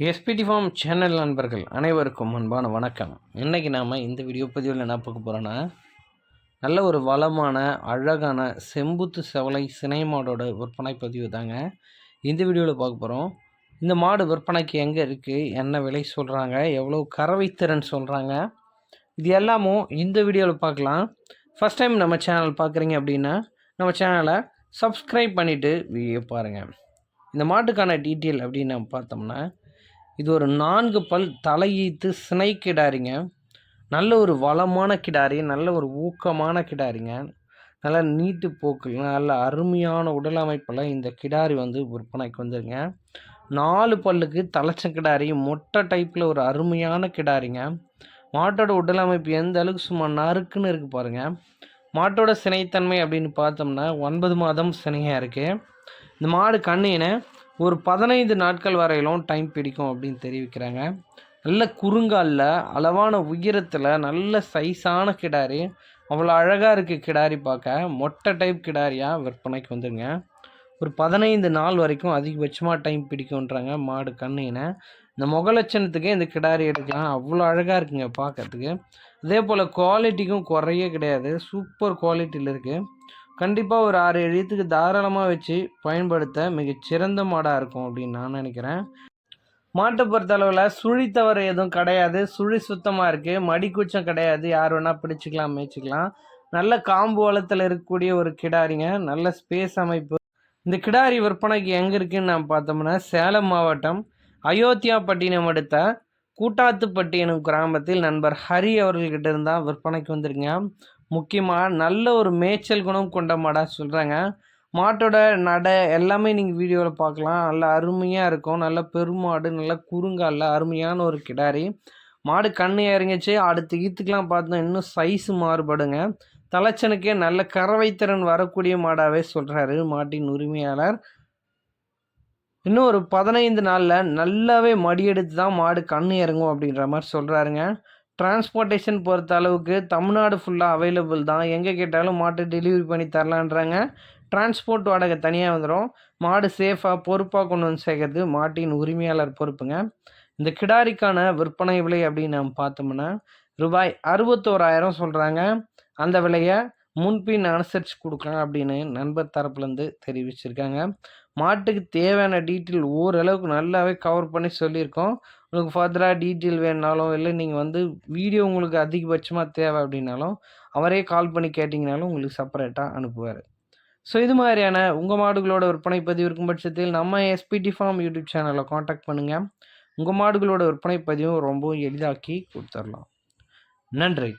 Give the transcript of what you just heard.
SPD form channel நண்பர்கள் அனைவருக்கும் அன்பான வணக்கம். இன்றைக்கி நாம் இந்த வீடியோ பதிவில் என்ன பார்க்க போகிறோன்னா, நல்ல ஒரு வளமான அழகான செம்புத்து செவலை சினை மாடோட விற்பனை பதிவு தாங்க இந்த வீடியோவில் பார்க்க போகிறோம். இந்த மாடு விற்பனைக்கு எங்கே இருக்குது, என்ன விலை சொல்கிறாங்க, எவ்வளோ கறவைத்திறன் சொல்கிறாங்க, இது எல்லாமும் இந்த வீடியோவில் பார்க்கலாம். ஃபஸ்ட் டைம் நம்ம சேனல் பார்க்குறீங்க அப்படின்னா நம்ம சேனலை சப்ஸ்கிரைப் பண்ணிவிட்டு வீடியோ பாருங்கள். இந்த மாட்டுக்கான டீட்டெயில் அப்படின்னு நம்ம பார்த்தோம்னா, இது ஒரு 4 பல் தலையீத்து சினை கிடாரிங்க. நல்ல ஒரு வளமான கிடாரி, நல்ல ஒரு ஊக்கமான கிடாரிங்க. நல்லா நீட்டு போக்கு, நல்ல அருமையான உடல் அமைப்பில் இந்த கிடாரி வந்து விற்பனைக்கு வந்துருங்க. 4 பல்லுக்கு தலைச்ச கிடாரி, மொட்டை டைப்பில் ஒரு அருமையான கிடாரிங்க. மாட்டோட உடல் அமைப்பு எந்த அளவுக்கு சும்மா நறுக்குன்னு இருக்குது பாருங்கள். மாட்டோட சினைத்தன்மை அப்படின்னு பார்த்தோம்னா 9 மாதம் சினையாக இருக்குது. இந்த மாடு கண்ணினை ஒரு 15 நாட்கள் வரையிலும் டைம் பிடிக்கும் அப்படின்னு தெரிவிக்கிறாங்க. நல்ல குறுங்காலில் அளவான உயரத்தில் நல்ல சைஸான கிடாரி, அவ்வளோ அழகாக இருக்குது கிடாரி பார்க்க. மொட்டை டைப் கிடாரியாக விற்பனைக்கு வந்துருங்க. ஒரு 15 நாள் வரைக்கும் அதிகபட்சமாக டைம் பிடிக்குன்றாங்க மாடு கண்ணினை. இந்த முகலட்சணத்துக்கே இந்த கிடாரி எடுக்கலாம், அவ்வளோ அழகாக இருக்குங்க பார்க்கறதுக்கு. அதே போல் குவாலிட்டிக்கும் குறையே கிடையாது, சூப்பர் குவாலிட்டியில் இருக்குது. கண்டிப்பாக ஒரு 6 எழுத்துக்கு தாராளமாக வச்சு பயன்படுத்த மிகச்சிறந்த மாடாக இருக்கும் அப்படின்னு நான் நினைக்கிறேன். மாட்டை பொறுத்தளவில் சுழி தவறு எதுவும் கிடையாது, சுழி சுத்தமாக இருக்குது, மடிக்கூச்சம் கிடையாது, யார் வேணால் பிடிச்சிக்கலாம் மேய்ச்சிக்கலாம். நல்ல காம்பு வளத்தில் இருக்கக்கூடிய ஒரு கிடாரிங்க, நல்ல ஸ்பேஸ் அமைப்பு. இந்த கிடாரி விற்பனைக்கு எங்கே இருக்குதுன்னு நாம் பார்த்தோம்னா, சேலம் மாவட்டம் அயோத்தியாப்பட்டினம் அடுத்த கூட்டாத்துப்பட்டி எனும் கிராமத்தில் நண்பர் ஹரி அவர்கள்கிட்ட இருந்தால் விற்பனைக்கு வந்துருங்க. முக்கியமாக நல்ல ஒரு மேய்ச்சல் குணம் கொண்ட மாடாக சொல்கிறாங்க. மாட்டோட நடை எல்லாமே நீங்கள் வீடியோவில் பார்க்கலாம், நல்ல அருமையாக இருக்கும். நல்ல பெருமாடு, நல்ல குறுங்காலில் அருமையான ஒரு கிடாரி. மாடு கண்ணு இறங்கிச்சு, அடுத்த ஈத்துக்கெலாம் பார்த்தோம் இன்னும் சைஸு மாறுபடுங்க. தலைச்சனுக்கே நல்ல கறவைத்திறன் வரக்கூடிய மாடாகவே சொல்கிறாரு மாட்டின் உரிமையாளர். இன்னும் ஒரு 15 நாளில் நல்லாவே மடியெடுத்து தான் மாடு கண்ணு இறங்கும் அப்படின்ற மாதிரி சொல்கிறாருங்க. டிரான்ஸ்போர்ட்டேஷன் பொறுத்த அளவுக்கு தமிழ்நாடு ஃபுல்லாக அவைலபிள் தான், எங்கே கேட்டாலும் மாட்டு டெலிவரி பண்ணி தரலான்றாங்க. டிரான்ஸ்போர்ட் வாடகை தனியாக வந்துடும். மாடு சேஃபாக பொறுப்பாக கொண்டு வந்து சேர்க்கறது மாட்டின் உரிமையாளர் பொறுப்புங்க. இந்த கிடாரிக்கான விற்பனை விலை அப்படின்னு நம்ம பார்த்தோம்னா ரூபாய் 61,000 சொல்கிறாங்க. அந்த விலையை முன்பின் அனுசரித்து கொடுக்கலாம் அப்படின்னு நண்பர் தரப்புலேருந்து தெரிவிச்சிருக்காங்க. மாட்டுக்கு தேவையான டீட்டெயில் ஓரளவுக்கு நல்லாவே கவர் பண்ணி சொல்லியிருக்கோம். உங்களுக்கு ஃபர்தராக டீட்டெயில் வேணுனாலும், இல்லை நீங்கள் வந்து வீடியோ உங்களுக்கு அதிகபட்சமாக தேவை அப்படின்னாலும் அவரே கால் பண்ணி கேட்டிங்கனாலும் உங்களுக்கு செப்பரேட்டாக அனுப்புவார். ஸோ இது மாதிரியான உங்கள் மாடுகளோட விற்பனை பதிவு இருக்கும் பட்சத்தில் நம்ம எஸ்பிடி ஃபார்ம் யூடியூப் சேனலை காண்டாக்ட் பண்ணுங்கள். உங்கள் மாடுகளோட விற்பனை பதிவும் ரொம்பவும் எளிதாக்கி கொடுத்துடலாம். நன்றி.